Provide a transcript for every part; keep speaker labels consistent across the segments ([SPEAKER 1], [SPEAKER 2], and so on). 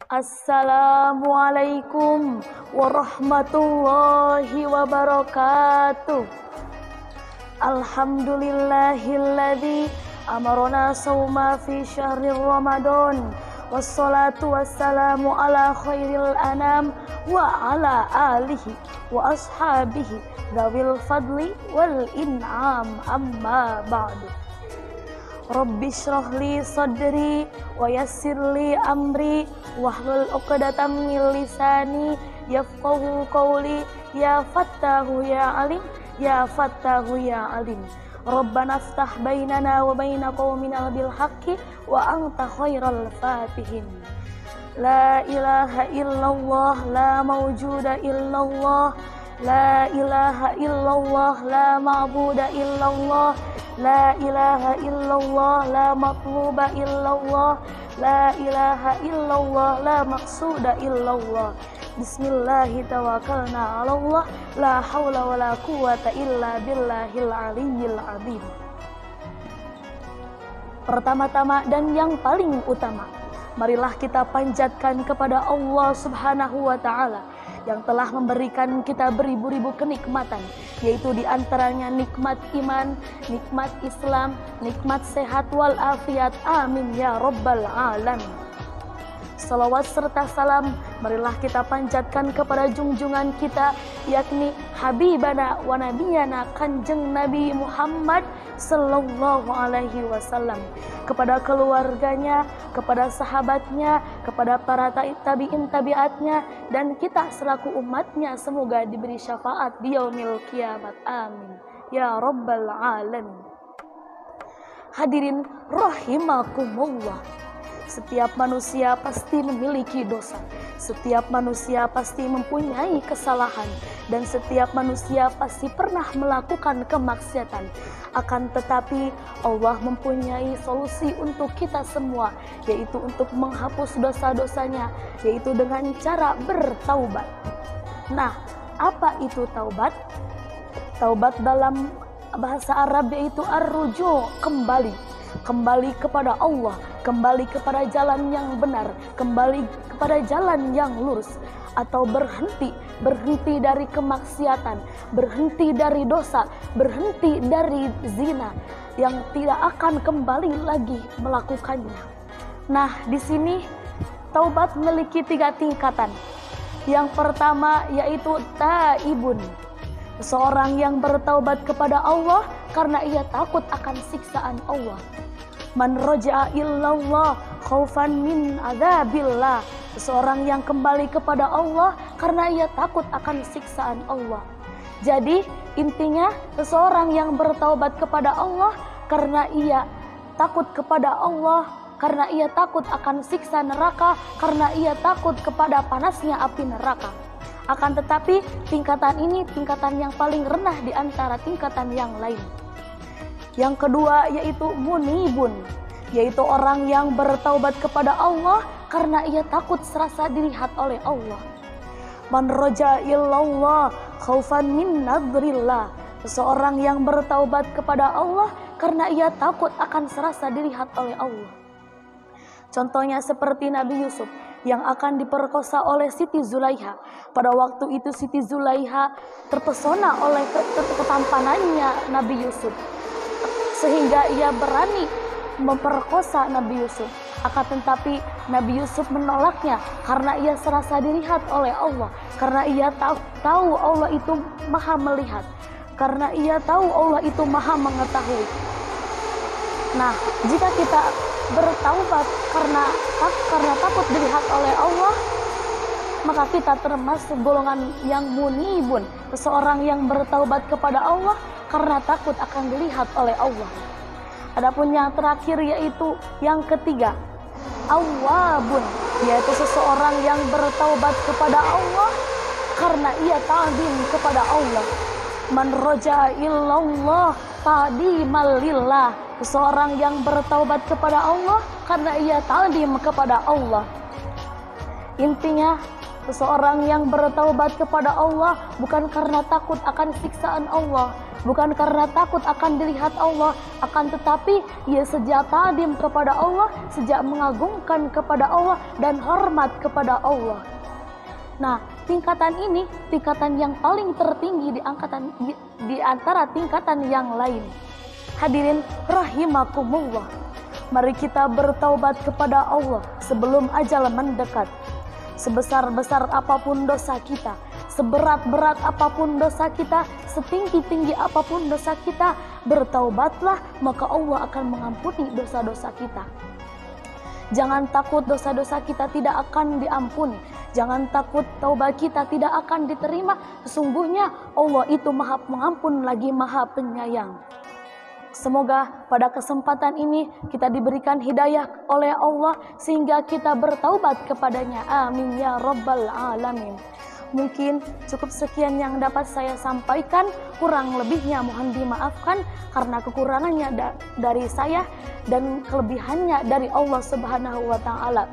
[SPEAKER 1] Assalamualaikum warahmatullahi wabarakatuh. Alhamdulillahilladzi amarona sauma fi syahri Ramadan. Wassalatu wassalamu ala khairil anam wa ala alihi wa ashabihi dzawil fadli wal in'am, amma ba'du. Rabbi shrah li sadri wa yassir li amri wahlul 'uqdatam min lisani yafqahu qawli. Ya fattahu ya alim, ya fattahu ya alim. Rabbana iftah bainana wa baina qaumina bil haqqi wa anta khairal fatihin. La ilaha illallah, la mawjuda illallah, la ilaha illallah, la ma'buda illallah, la ilaha illallah, la matluba illallah, la ilaha illallah, la maqsuda illallah. Bismillahi tawakkalna 'ala Allah, la haula wala quwata illa billahil aliyyil azim. Pertama-tama dan yang paling utama, marilah kita panjatkan kepada Allah Subhanahu wa taala yang telah memberikan kita beribu-ribu kenikmatan, yaitu diantaranya nikmat iman, nikmat Islam, nikmat sehat wal afiat. Amin ya rabbal alamin. Salawat serta salam marilah kita panjatkan kepada junjungan kita, yakni Habibana wa Nabiyana Kanjeng Nabi Muhammad sallallahu alaihi wasallam, kepada keluarganya, kepada sahabatnya, kepada para tabi'in tabi'atnya, dan kita selaku umatnya semoga diberi syafaat di yaumil kiamat. Amin ya rabbal alamin. Hadirin rahimakumullah, setiap manusia pasti memiliki dosa, setiap manusia pasti mempunyai kesalahan, dan setiap manusia pasti pernah melakukan kemaksiatan. Akan tetapi Allah mempunyai solusi untuk kita semua, yaitu untuk menghapus dosa-dosanya, yaitu dengan cara bertaubat. Nah, apa itu taubat? Taubat dalam bahasa Arab yaitu ar-ruju', kembali kepada Allah, kembali kepada jalan yang benar, kembali kepada jalan yang lurus, atau berhenti dari kemaksiatan, berhenti dari dosa, berhenti dari zina yang tidak akan kembali lagi melakukannya. Nah, di sini taubat memiliki 3 tingkatan. Yang pertama yaitu taibun, seorang yang bertaubat kepada Allah karena ia takut akan siksaan Allah. Man roja'a illallah khaufan min adzabillah, seseorang yang kembali kepada Allah karena ia takut akan siksaan Allah. Jadi intinya seseorang yang bertaubat kepada Allah karena ia takut kepada Allah, karena ia takut akan siksa neraka, karena ia takut kepada panasnya api neraka. Akan tetapi tingkatan ini tingkatan yang paling rendah di antara tingkatan yang lain. Yang kedua yaitu munibun, yaitu orang yang bertaubat kepada Allah karena ia takut serasa dilihat oleh Allah. Man roja illallah khaufan min nadrillah, seseorang yang bertaubat kepada Allah karena ia takut akan serasa dilihat oleh Allah. Contohnya seperti Nabi Yusuf yang akan diperkosa oleh Siti Zulaiha. Pada waktu itu Siti Zulaiha terpesona oleh ketampanannya Nabi Yusuf, sehingga ia berani memperkosa Nabi Yusuf. Akan tetapi Nabi Yusuf menolaknya karena ia serasa dilihat oleh Allah, karena ia tahu Allah itu maha melihat, karena ia tahu Allah itu maha mengetahui. Nah, jika kita bertaubat karena takut dilihat oleh Allah, maka kita termasuk golongan yang munibun, seseorang yang bertaubat kepada Allah karena takut akan dilihat oleh Allah. Adapun yang terakhir yaitu yang ketiga, awwabun, yaitu seseorang yang bertaubat kepada Allah karena ia ta'zim kepada Allah. Man roja illallah ta'dimal lillah, seseorang yang bertaubat kepada Allah karena ia ta'zim kepada Allah. Intinya seseorang yang bertaubat kepada Allah bukan karena takut akan siksaan Allah, bukan karena takut akan dilihat Allah, akan tetapi ia sejak tadim kepada Allah, sejak mengagungkan kepada Allah dan hormat kepada Allah. Nah, tingkatan ini tingkatan yang paling tertinggi di antara tingkatan yang lain. Hadirin rahimakumullah, mari kita bertaubat kepada Allah sebelum ajal mendekat. Sebesar-besar apapun dosa kita, seberat-berat apapun dosa kita, setinggi-tinggi apapun dosa kita, bertaubatlah, maka Allah akan mengampuni dosa-dosa kita. Jangan takut dosa-dosa kita tidak akan diampuni. Jangan takut taubat kita tidak akan diterima. Sesungguhnya Allah itu Maha Pengampun lagi Maha Penyayang. Semoga pada kesempatan ini kita diberikan hidayah oleh Allah sehingga kita bertaubat kepadanya. Amin ya rabbal alamin. Mungkin cukup sekian yang dapat saya sampaikan, kurang lebihnya mohon dimaafkan karena kekurangannya dari saya dan kelebihannya dari Allah Subhanahu wa taala.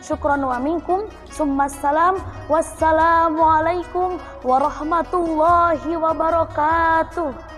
[SPEAKER 1] Syukran wa minkum, summa salam, wassalamualaikum warahmatullahi wabarakatuh.